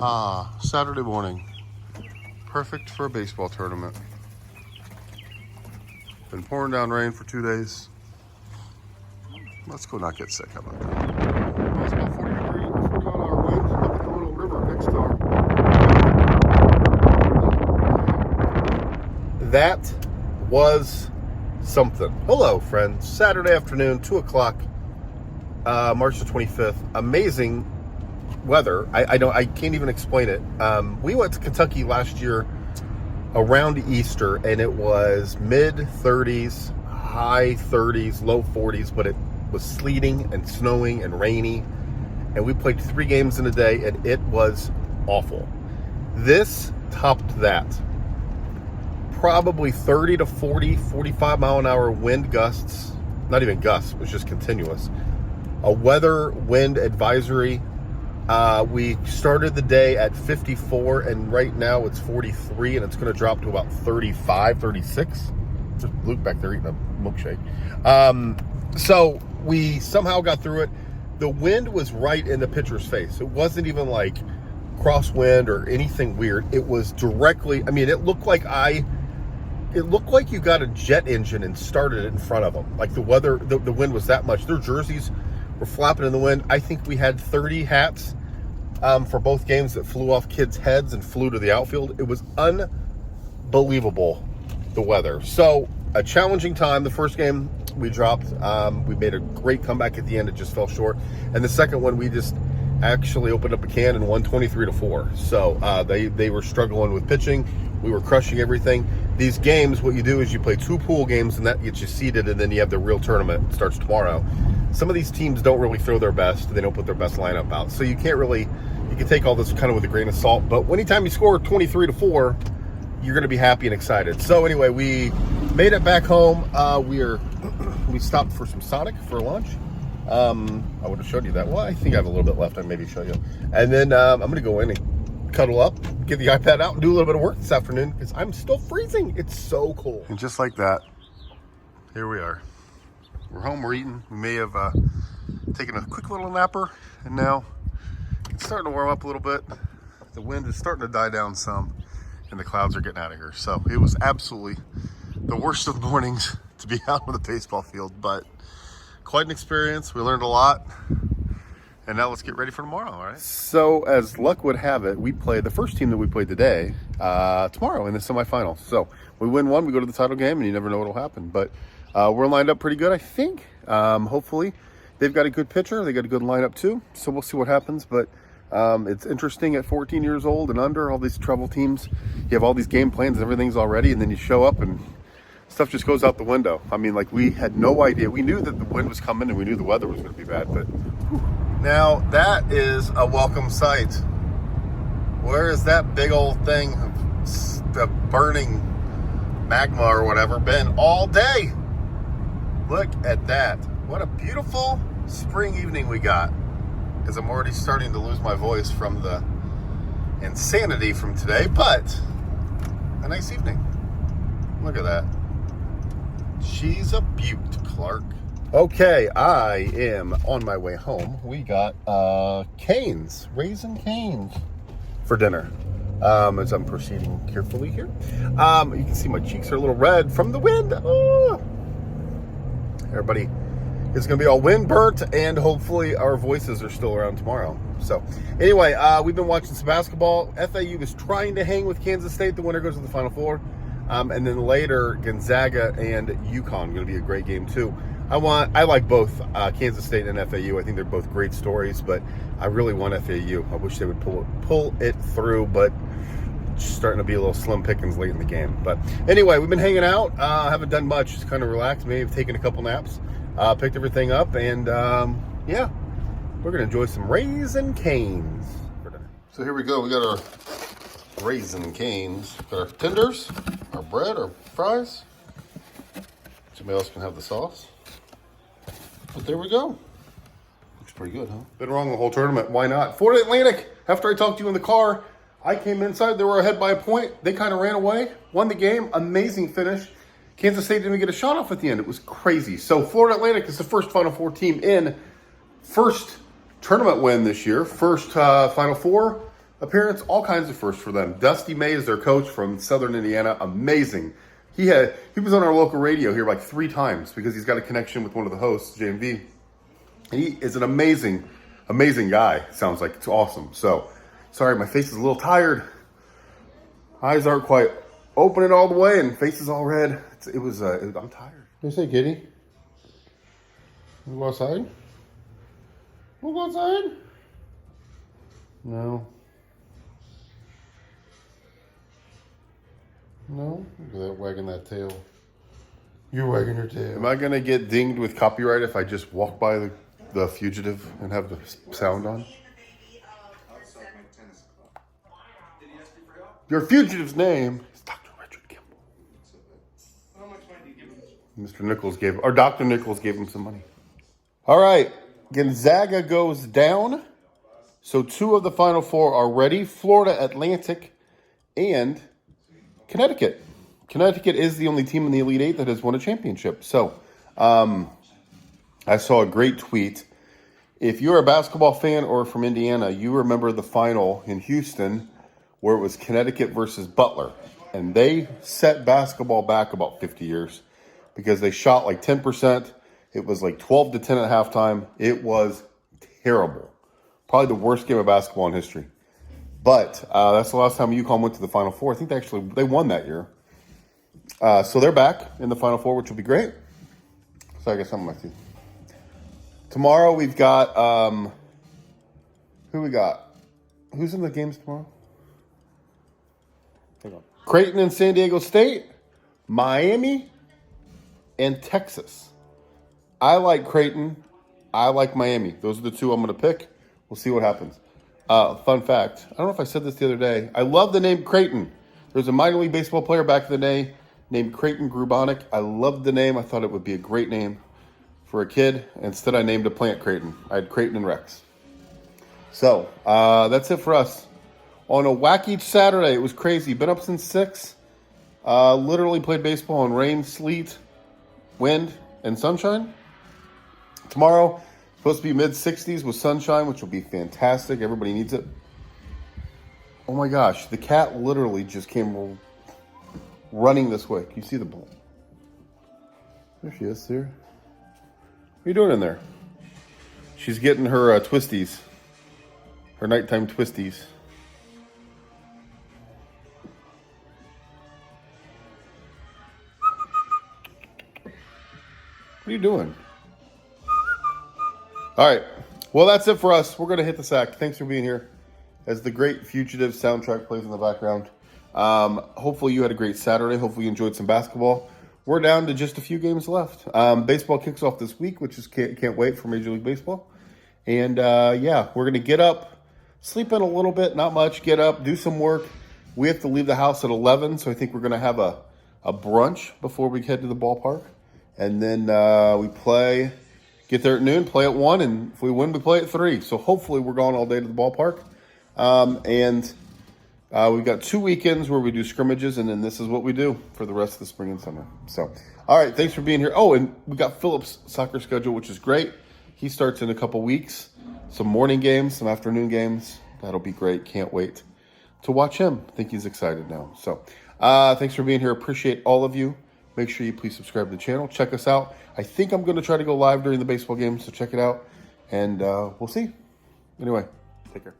Saturday morning. Perfect for a baseball tournament. Been pouring down rain for 2 days. Let's go not get sick. How about that? Well, it's about 40 mile-an-hour wind up at the little river next to our... That was something. Hello, friends. Saturday afternoon, 2 o'clock, March the 25th. Amazing weather. I can't even explain it. We went to Kentucky last year around Easter, and it was mid 30s, high 30s, low 40s, but it was sleeting and snowing and rainy, and we played 3 games in a day, and it was awful. This topped that. Probably 30 to 40, 45 mile an hour wind gusts. Not even gusts, it was just continuous. A weather wind advisory. We started the day at 54, and right now it's 43, and it's going to drop to about 35, 36. Just Luke back there eating a milkshake. So we somehow got through it. The wind was right in the pitcher's face. It wasn't even like crosswind or anything weird. It was directly, I mean, it looked like you got a jet engine and started it in front of them. Like the wind was that much. Their jerseys were flapping in the wind. I think we had 30 hats for both games that flew off kids' heads and flew to the outfield. It was unbelievable, the weather. So a challenging time. The first game we dropped. We made a great comeback at the end. It just fell short. And the second one, we just actually opened up a can and won 23-4. So they were struggling with pitching. We were crushing everything. These games, what you do is you play 2 pool games, and that gets you seeded, and then you have the real tournament. It starts tomorrow. Some of these teams don't really throw their best. They don't put their best lineup out. So you can't really, you can take all this kind of with a grain of salt. But anytime you score 23-4, you're going to be happy and excited. So anyway, we made it back home. We stopped for some Sonic for lunch. I would have showed you that. Well, I think I have a little bit left. I maybe show you. And then I'm going to go in and cuddle up, get the iPad out, and do a little bit of work this afternoon because I'm still freezing. It's so cold. And just like that, here we are. We're home, we're eating. We may have taken a quick little napper, and now it's starting to warm up a little bit. The wind is starting to die down some, and the clouds are getting out of here. So it was absolutely the worst of the mornings to be out on the baseball field, but quite an experience. We learned a lot. And now let's get ready for tomorrow, all right? So as luck would have it, we play the first team that we played today tomorrow in the semifinals. So we win one, we go to the title game, and you never know what'll happen. But we're lined up pretty good, I think. Hopefully, they've got a good pitcher. They got a good lineup too. So we'll see what happens. But it's interesting at 14 years old and under, all these trouble teams. You have all these game plans and everything's all ready, and then you show up and stuff just goes out the window. I mean, like, we had no idea. We knew that the wind was coming and we knew the weather was going to be bad, but whew. Now, that is a welcome sight. Where is that big old thing of burning magma or whatever been all day? Look at that. What a beautiful spring evening we got. Because I'm already starting to lose my voice from the insanity from today, but a nice evening. Look at that. She's a beaut, Clark. Okay, I am on my way home. We got canes, raisin canes for dinner. As I'm proceeding carefully here. You can see my cheeks are a little red from the wind. Oh. Everybody is going to be all wind burnt, and hopefully our voices are still around tomorrow. So anyway, we've been watching some basketball. FAU is trying to hang with Kansas State. The winner goes to the Final Four. And then later, Gonzaga and UConn, going to be a great game too. I like both Kansas State and FAU. I think they're both great stories, but I really want FAU. I wish they would pull it through, but it's starting to be a little slim pickings late in the game. But anyway, we've been hanging out. Haven't done much. Just kind of relaxed. Maybe have taken a couple naps. Picked everything up, and yeah, we're going to enjoy some raisin canes for dinner. So here we go. We got our raisin canes. Got our tenders, our bread, our fries. Somebody else can have the sauce. But there we go. Looks pretty good, huh? Been wrong the whole tournament. Why not? Florida Atlantic, after I talked to you in the car, I came inside. They were ahead by a point. They kind of ran away, won the game. Amazing finish. Kansas State didn't even get a shot off at the end. It was crazy. So Florida Atlantic is the first Final Four team in. First tournament win this year. First Final Four. appearance, all kinds of firsts for them. Dusty May is their coach from Southern Indiana. Amazing. He was on our local radio here like 3 times because he's got a connection with one of the hosts, JMV. He is an amazing, amazing guy. Sounds like it's awesome. So, sorry, my face is a little tired. Eyes aren't quite opening all the way, and face is all red. I'm tired. What do you say, kitty? Wanna go outside? Wanna go outside? No. No? Look at that, wagging that tail. You're wagging your tail. Am I going to get dinged with copyright if I just walk by the fugitive and have the sound on? Your fugitive's name is Dr. Richard Kimball. Dr. Nichols gave him some money. All right. Gonzaga goes down. So 2 of the Final 4 are ready. Florida Atlantic and Connecticut. Connecticut is the only team in the Elite Eight that has won a championship. So I saw a great tweet. If you're a basketball fan or from Indiana, you remember the final in Houston where it was Connecticut versus Butler. And they set basketball back about 50 years because they shot like 10%. It was like 12 to 10 at halftime. It was terrible. Probably the worst game of basketball in history. But that's the last time UConn went to the Final Four. I think they won that year. So they're back in the Final Four, which will be great. So I got something in my teeth. Tomorrow we've got who we got? Who's in the games tomorrow? Hang on. Creighton and San Diego State, Miami, and Texas. I like Creighton. I like Miami. Those are the 2 I'm going to pick. We'll see what happens. Fun fact. I don't know if I said this the other day. I love the name Creighton. There's a minor league baseball player back in the day named Creighton Grubonic. I loved the name. I thought it would be a great name for a kid. Instead, I named a plant Creighton. I had Creighton and Rex. So, that's it for us. On a wacky Saturday, it was crazy. Been up since 6. Literally played baseball in rain, sleet, wind, and sunshine. Tomorrow, supposed to be mid-60s with sunshine, which will be fantastic. Everybody needs it. Oh my gosh, the cat literally just came running this way. Can you see the ball? There she is, here. What are you doing in there? She's getting her twisties. Her nighttime twisties. What are you doing? All right. Well, that's it for us. We're going to hit the sack. Thanks for being here as the great Fugitive soundtrack plays in the background. Hopefully you had a great Saturday. Hopefully you enjoyed some basketball. We're down to just a few games left. Baseball kicks off this week, which is can't wait for Major League Baseball. And, we're going to get up, sleep in a little bit, not much, get up, do some work. We have to leave the house at 11, so I think we're going to have a brunch before we head to the ballpark. And then we get there at noon, play at 1, and if we win, we play at 3. So hopefully we're going all day to the ballpark. We've got 2 weekends where we do scrimmages, and then this is what we do for the rest of the spring and summer. So, all right, thanks for being here. Oh, and we got Philip's soccer schedule, which is great. He starts in a couple weeks. Some morning games, some afternoon games. That'll be great. Can't wait to watch him. I think he's excited now. So, thanks for being here. Appreciate all of you. Make sure you please subscribe to the channel. Check us out. I think I'm going to try to go live during the baseball game, so check it out. And we'll see. Anyway, take care.